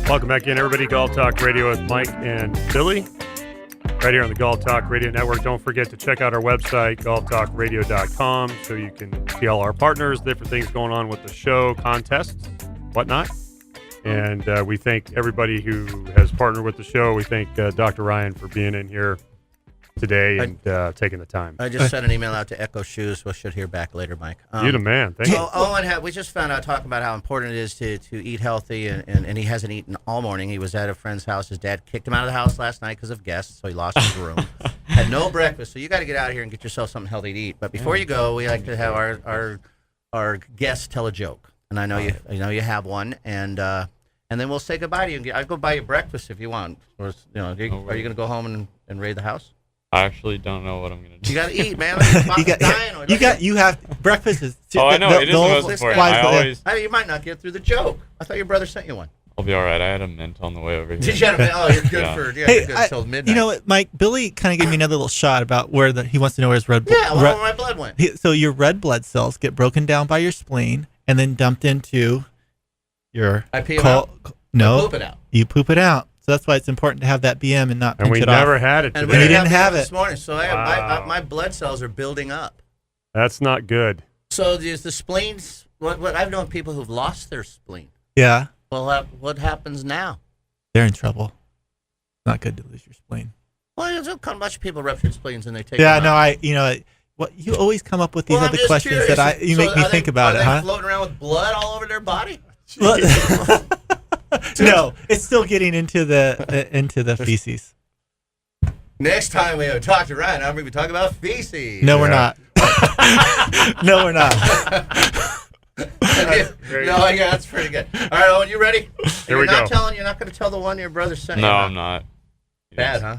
Welcome back in, everybody. Golf Talk Radio with Mike and Billy. Right here on the Golf Talk Radio Network. Don't forget to check out our website, golftalkradio.com, so you can see all our partners, different things going on with the show, contests, whatnot. And we thank everybody who has partnered with the show. We thank Dr. Ryan for being in here today and taking the time. I just sent an email out to Echo Shoes. We should hear back later, Mike. You're the man. Thank you. Owen, we just found out talking about how important it is to eat healthy, and he hasn't eaten all morning. He was at a friend's house. His dad kicked him out of the house last night because of guests, so he lost his room. Had no breakfast, so you got to get out of here and get yourself something healthy to eat. But before you go, we like to have our guests tell a joke, and I know you have one, and then we'll say goodbye to you. I'll go buy you breakfast if you want. Or are you going to go home and raid the house? I actually don't know what I'm gonna do. You got to eat, man. You have breakfast is. Oh, I know it is the most important. You might not get through the joke. I thought your brother sent you one. I'll be all right. I had a mint on the way over here. Did you have a mint? Oh, you're good for you're good until midnight. You know what, Mike? Billy kind of gave me another little shot about where he wants to know where his red blood. Yeah, where my blood went. So your red blood cells get broken down by your spleen and then dumped into your. I pee them out. No, I poop it out. You poop it out. So that's why it's important to have that BM and not pinch it off. And we never had it today. And we didn't have it this morning, so my blood cells are building up. That's not good. So is the spleens? What I've known people who've lost their spleen. Yeah. Well, what happens now? They're in trouble. It's not good to lose your spleen. Well, there's a bunch of people ruptured spleens and they take. Yeah, them no, out. you always come up with these other questions curious. That you make me think about it, huh? Floating around with blood all over their body. No, it's still getting into the feces. Next time we talk to Ryan, I'm going to be talking about feces. No, we're not. No, we're not. Yeah, that's pretty good. All right, Owen, you ready? Here we go. You're not going to tell the one your brother sent you? No, I'm not. Bad, huh?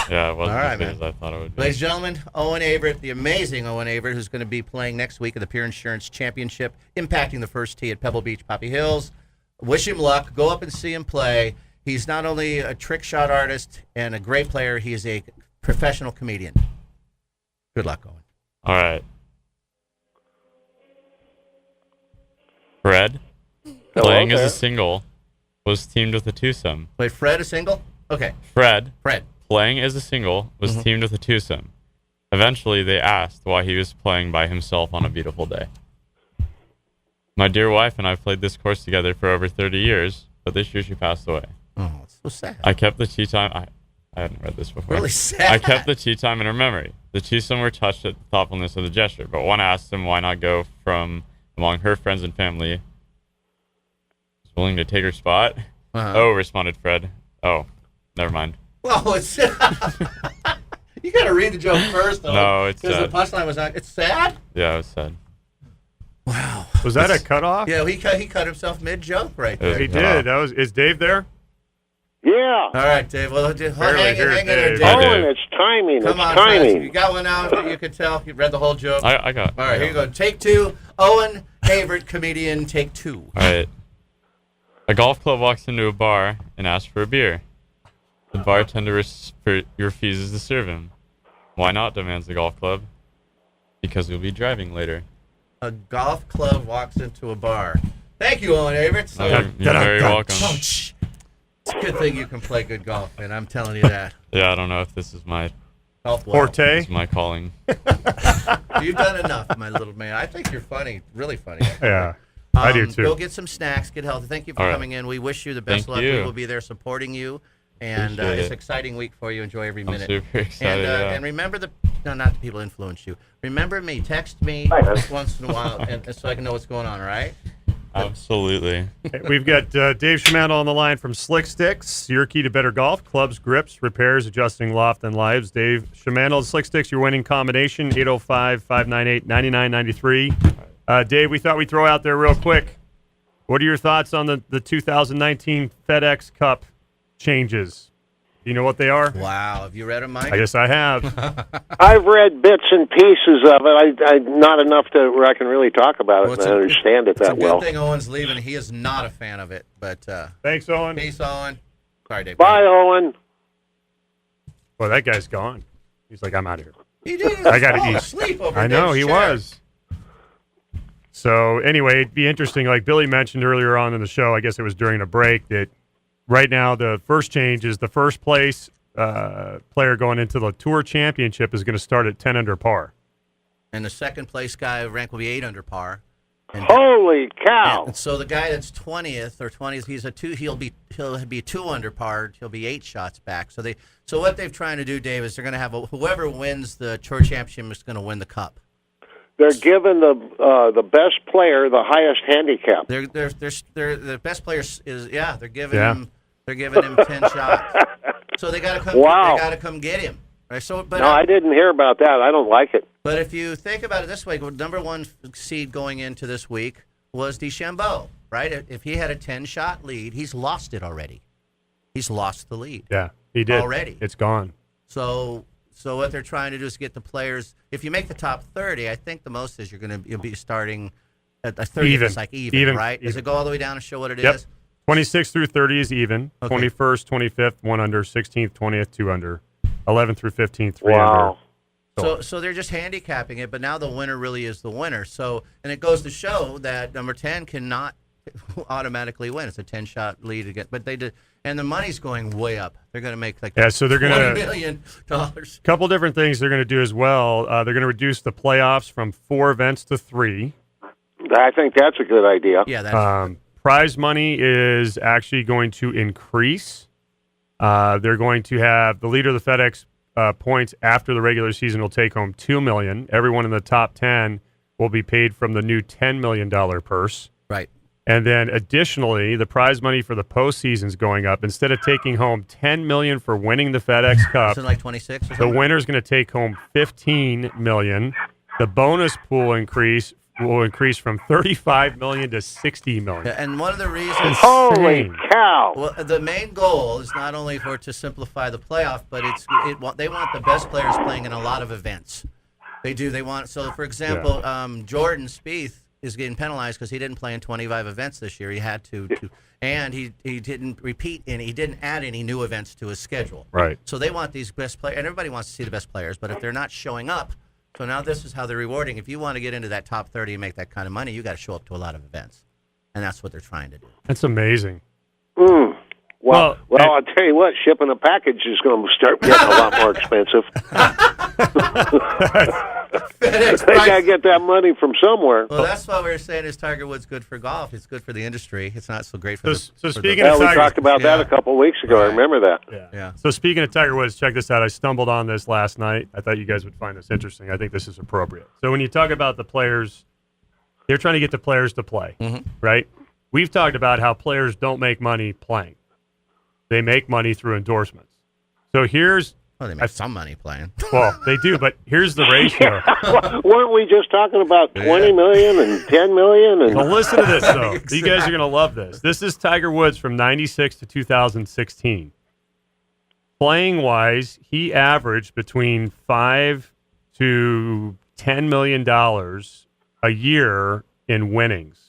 Yeah, it wasn't all right, as good man. as I thought it would be. Ladies and gentlemen, Owen Averitt, the amazing Owen Averitt, who's going to be playing next week at the Pure Insurance Championship, impacting the first tee at Pebble Beach, Poppy Hills. Wish him luck. Go up and see him play. He's not only a trick shot artist and a great player, he is a professional comedian. Good luck, Owen. All right. Fred, playing as a single, was teamed with a twosome. Wait, Fred a single? Okay. Fred, playing as a single, was teamed with a twosome. Eventually, they asked why he was playing by himself on a beautiful day. My dear wife and I played this course together for over 30 years, but this year she passed away. Oh, it's so sad. I kept the tee time. I hadn't read this before. Really sad. I kept the tee time in her memory. The twosome were touched at the thoughtfulness of the gesture, but one asked him why not go from among her friends and family. Was willing to take her spot. Oh, responded Fred. Oh, never mind. Well, it's you got to read the joke first, though. No, it's sad. Because the punchline was not. It's sad. Yeah, it was sad. Wow. Was that a cutoff? Yeah, he cut himself mid joke right there. He did. Is Dave there? Yeah. All right, Dave. Well, hang in there, Dave. Owen, it's timing. Come on, timing. Fred. You got one out that you could tell. You read the whole joke. I got. All right, here you go. Take two. Owen Averitt, comedian. Take two. All right. A golf club walks into a bar and asks for a beer. The bartender refuses to serve him. Why not? Demands the golf club. Because you'll be driving later. A golf club walks into a bar. Thank you, Owen Averitt. You're very welcome. It's a good thing you can play good golf, man. I'm telling you that. Yeah, I don't know if this is my forte. This is my calling. You've done enough, my little man. I think you're funny, really funny. Yeah, I do too. Go get some snacks, get healthy. Thank you for coming in. We wish you the best luck. We will be there supporting you. And it's an exciting week for you. Enjoy every minute. I'm super excited. And remember not the people influence you. Remember me. Text me once in a while, and so I can know what's going on. All right. Absolutely. We've got Dave Schmantel on the line from Slick Sticks. Your key to better golf: clubs, grips, repairs, adjusting loft and lives. Dave Schmantel, Slick Sticks, your winning combination: 805-598-9993. Dave, we thought we'd throw out there real quick. What are your thoughts on the 2019 Fedex Cup changes? Do you know what they are? Wow. Have you read them, Mike? I guess I have. I've read bits and pieces of it. I not enough to where I can really talk about it and understand it that well. It's a good thing Owen's leaving. He is not a fan of it. But thanks, Owen. Peace, Owen. Sorry, Dave. Bye, Owen. Well, that guy's gone. He's like, I'm out of here. He did. I got to eat. Asleep over I know, Dave's he chair. was. So anyway, it'd be interesting. Like Billy mentioned earlier on in the show, I guess it was during a break, that right now, the first change is the first place player going into the Tour Championship is going to start at 10 under par. And the second place guy rank will be 8 under par. And Holy cow! And so the guy that's 20th, he's a 2. He'll be 2 under par. He'll be 8 shots back. So what they're trying to do, Dave, is they're going to have whoever wins the Tour Championship is going to win the cup. They're giving the best player the highest handicap. They're the best player is they're giving him 10 shots. So they got to come. Wow. They got to come get him. Right. So, but No, I didn't hear about that. I don't like it. But if you think about it this way, number 1 seed going into this week was DeChambeau, right? If he had a 10-shot lead, he's lost it already. He's lost the lead. Yeah, he did. Already. It's gone. So what they're trying to do is get the players. If you make the top 30, I think the most is you'll be starting at a 30. Even. It's like even, right? Does Even. it go all the way down and show what it Yep. is? 26 through 30 is even. Okay. 21st, 25th, 1 under. 16th, 20th, 2 under. 11th through 15th, 3 Wow. under. So they're just handicapping it, but now the winner really is the winner. So, and it goes to show that number 10 cannot automatically win. It's a 10-shot lead again, but they did, and the money's going way up. They're going to make like So they're going $20 to million. couple different things they're going to do as well. They're going to reduce the playoffs from 4 events to 3. I think that's a good idea. Yeah, that's Prize money is actually going to increase. They're going to have the leader of the FedEx points after the regular season will take home $2 million. Everyone in the top 10 will be paid from the new $10 million purse. right. And then additionally, the prize money for the postseason is going up. Instead of taking home $10 million for winning the FedEx Cup, Isn't it like 26 or the something? winner's going to take home $15 million. The bonus pool will increase from $35 million to $60 million. And one of the reasons, Holy Insane. cow! well, the main goal is not only to simplify the playoff, but they want the best players playing in a lot of events. They do. They want, so for example, Jordan Spieth is getting penalized because he didn't play in 25 events this year. He had to and he didn't repeat and he didn't add any new events to his schedule. Right. So they want these best players, and everybody wants to see the best players, but if they're not showing up, so now this is how they're rewarding. If you want to get into that top 30 and make that kind of money, you got to show up to a lot of events, and that's what they're trying to do. That's amazing. Well, I'll tell you what, shipping a package is going to start getting a lot more expensive. FedEx They got to get that money from somewhere. Well, that's why we were saying is Tiger Woods good for golf. It's good for the industry. It's not so great for So speaking Well, of we Tiger, talked about that a couple of weeks ago. I Right. remember that. Yeah. So speaking of Tiger Woods, check this out. I stumbled on this last night. I thought you guys would find this interesting. I think this is appropriate. So when you talk about the players, they're trying to get the players to play, right? We've talked about how players don't make money playing. They make money through endorsements. So here's, Well, they make some money playing. well, they do, but here's the ratio. Weren't we just talking about 20 million and 10 million? And Well, listen to this, though. You guys are going to love this. This is Tiger Woods from 96 to 2016. Playing-wise, he averaged between $5 to $10 million a year in winnings.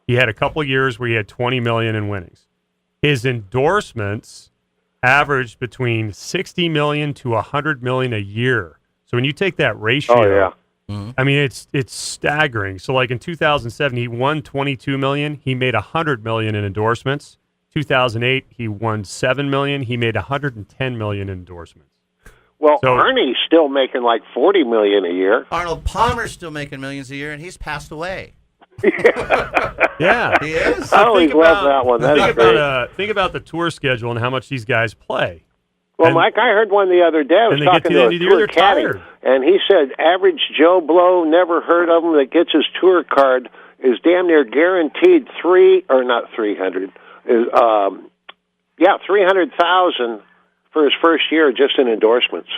He had a couple years where he had $20 million in winnings. His endorsements averaged between $60 million to $100 million a year. So when you take that ratio, I mean, it's staggering. So like in 2007, he won $22 million. He made $100 million in endorsements. 2008, he won $7 million. He made $110 million in endorsements. well, So- Arnie's still making like 40 million a year. Arnold Palmer's still making millions a year, and he's passed away. Yeah. He is. I always think loved about- that one. That's Think great. think about the tour schedule and how much these guys play. Well, and- Mike, I heard one the other day. I was and they get talking to the to end a of the year, tour they're caddy, tired. and he said average Joe Blow, never heard of him, that gets his tour card is damn near guaranteed 300,000 for his first year just in endorsements.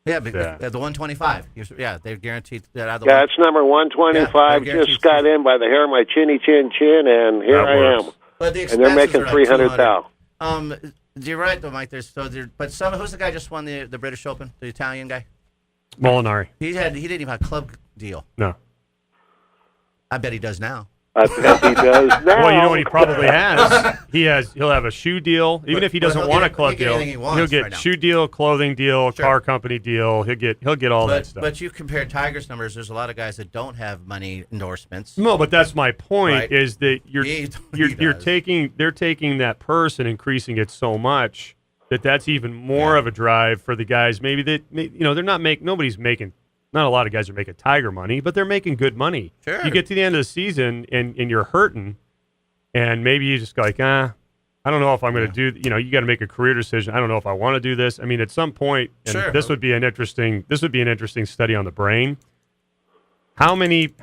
Yeah, Yeah. the 125. Yeah, they're guaranteed that. Out of the Yeah, it's number 125. Yeah, they're Just got in by the hair of my chinny chin chin, and here That I works. am. But the And they're expenses making are like 300,000. You're right though, Mike. But who's the guy just won the British Open? The Italian guy. Molinari. He didn't even have a club deal. No. I bet he does now. I bet he does now. Well, you know what he probably has? He'll have a shoe deal, even if he doesn't want a club deal. He'll get shoe deal, clothing deal, car company deal. He'll get all that stuff. But you compare Tiger's numbers. There's a lot of guys that don't have money endorsements. No, but that's my point. Right. Is that they're taking that purse and increasing it so much that's even more of a drive for the guys. Maybe they're not nobody's making. Not a lot of guys are making Tiger money, but they're making good money. Sure. You get to the end of the season and you're hurting, and maybe you just go like, I don't know if I'm going to do. You got to make a career decision. I don't know if I want to do this. I mean, at some point, and this would be an interesting study on the brain. How many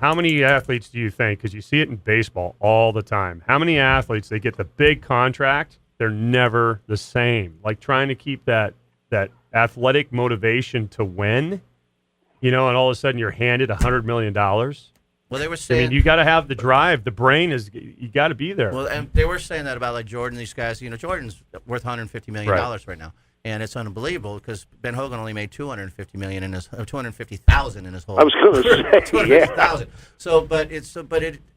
athletes do you think? Because you see it in baseball all the time. How many athletes they get the big contract? They're never the same. Like trying to keep that athletic motivation to win. And all of a sudden you're handed $100 million. Well, they were saying, you got to have the drive. The brain you got to be there. Well, and they were saying that about like Jordan. These guys, Jordan's worth $150 million right now, and it's unbelievable because Ben Hogan only made $250,000 in his whole. I was going to say, $250,000. So,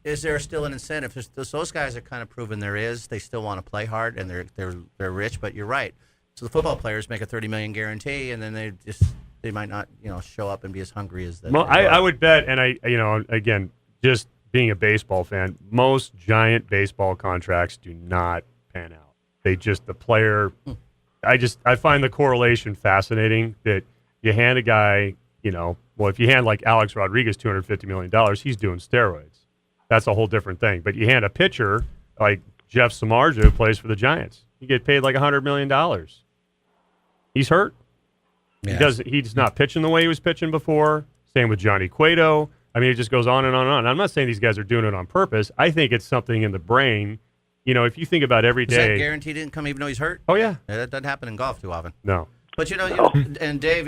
is there still an incentive? Those guys are kind of proving there is. They still want to play hard, and they're rich. But you're right. So the football players make a $30 million guarantee, and then they might not, show up and be as hungry as that. Well, I would bet, and again, just being a baseball fan, most giant baseball contracts do not pan out. The player, I find the correlation fascinating that you hand a guy, if you hand like Alex Rodriguez $250 million, he's doing steroids. That's a whole different thing. But you hand a pitcher like Jeff Samardzija, who plays for the Giants, you get paid like $100 million. He's hurt. Yes. He's not pitching the way he was pitching before. Same with Johnny Cueto. I mean, it just goes on and on and on. I'm not saying these guys are doing it on purpose. I think it's something in the brain. If you think about every day. Is that guaranteed income even though he's hurt? Oh, yeah. That doesn't happen in golf too often. No. But, and Dave,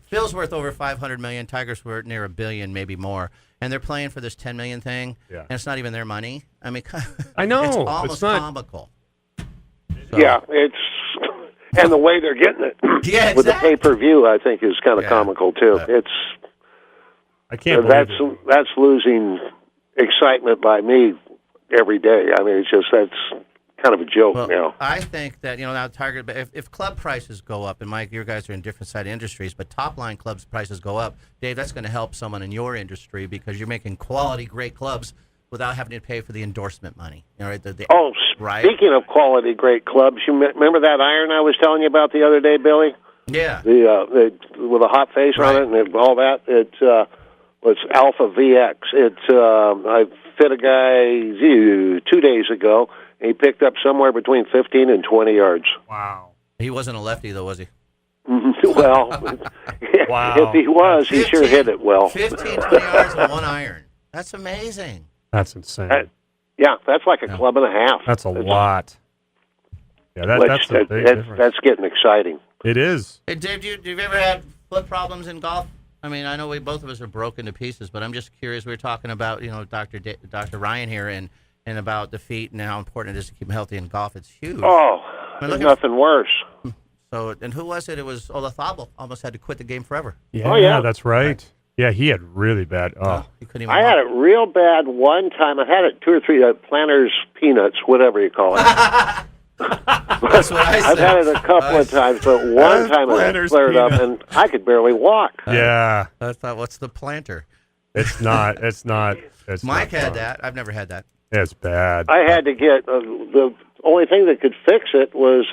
Phil's worth over $500 million. Tiger's worth near $1 billion, maybe more. And they're playing for this $10 million thing. Yeah. And it's not even their money. I mean, I know. It's almost comical. So. Yeah, it's. And the way they're getting it with the pay-per-view, I think, is kind of comical too. I can't believe that's losing excitement by me every day. I mean, that's kind of a joke now. I think that now Tiger, if club prices go up, and Mike, your guys are in different side industries, but top line clubs prices go up, Dave, that's going to help someone in your industry because you're making quality, great clubs without having to pay for the endorsement money. Speaking of quality, great clubs, you remember that iron I was telling you about the other day, Billy? Yeah. With a hot face on it and all that. It's Alpha VX. I fit a guy 2 days ago, and he picked up somewhere between 15 and 20 yards. Wow. He wasn't a lefty, though, was he? Well, wow. If he was, he sure hit it well. 15, 20 yards on one iron. That's amazing. That's insane. That's like a club and a half. That's a lot. Yeah, that's a big difference. That's getting exciting. It is. Hey, Dave, do you ever had foot problems in golf? I mean, I know both of us are broken to pieces, but I'm just curious. We were talking about, Dr. Ryan here and about the feet and how important it is to keep them healthy in golf. It's huge. Oh, there's nothing worse. So, and who was it? It was Olazabal. Almost had to quit the game forever. Yeah, that's right. Yeah, he had really bad. He couldn't even I had it real bad one time. I had it 2 or 3 Planters peanuts, whatever you call it. That's what I said. I've had it a couple of times, but one time it flared up, and I could barely walk. Yeah. I thought, what's the planter? It's not. Mike had that. I've never had that. It's bad. I had to get the only thing that could fix it was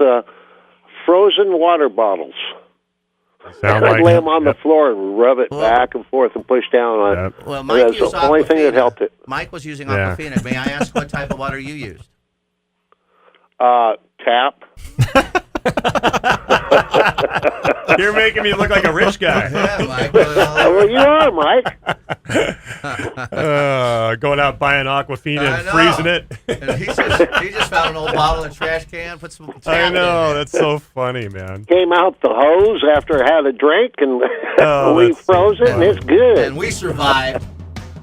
frozen water bottles. I'd lay them on the floor and rub it back and forth and push down on it. Well, Mike that's the only thing that helped it. Mike was using Aquafina. May I ask what type of water you used? Tap. You're making me look like a rich guy. Yeah, Mike. Well, you are, Mike. Going out buying Aquafina and freezing it. And he just found an old bottle in a trash can, put some tap I know, in that's so funny, man. Came out the hose after I had a drink, and we froze it, and it's good. And we survived.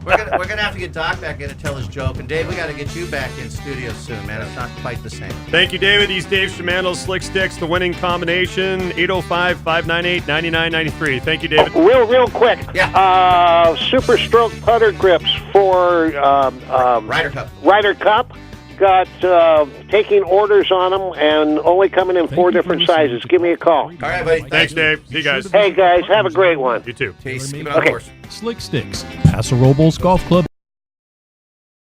We're gonna have to get Doc back in to tell his joke, and Dave, we got to get you back in studio soon, man. It's not quite the same. Thank you, David. He's Dave Shamandel, Slick Sticks, the winning combination, 805-598-9993. Thank you, David. Real quick. Yeah. Super Stroke putter grips for Ryder Cup. Ryder Cup. Got taking orders on them and only coming in 4 different sizes. Give me a call. All right, buddy. Thanks, Dave. See you guys. Hey, guys, have a great one. You too. Peace. Keep it on Okay. course. Slick Sticks, Paso Robles Golf Club.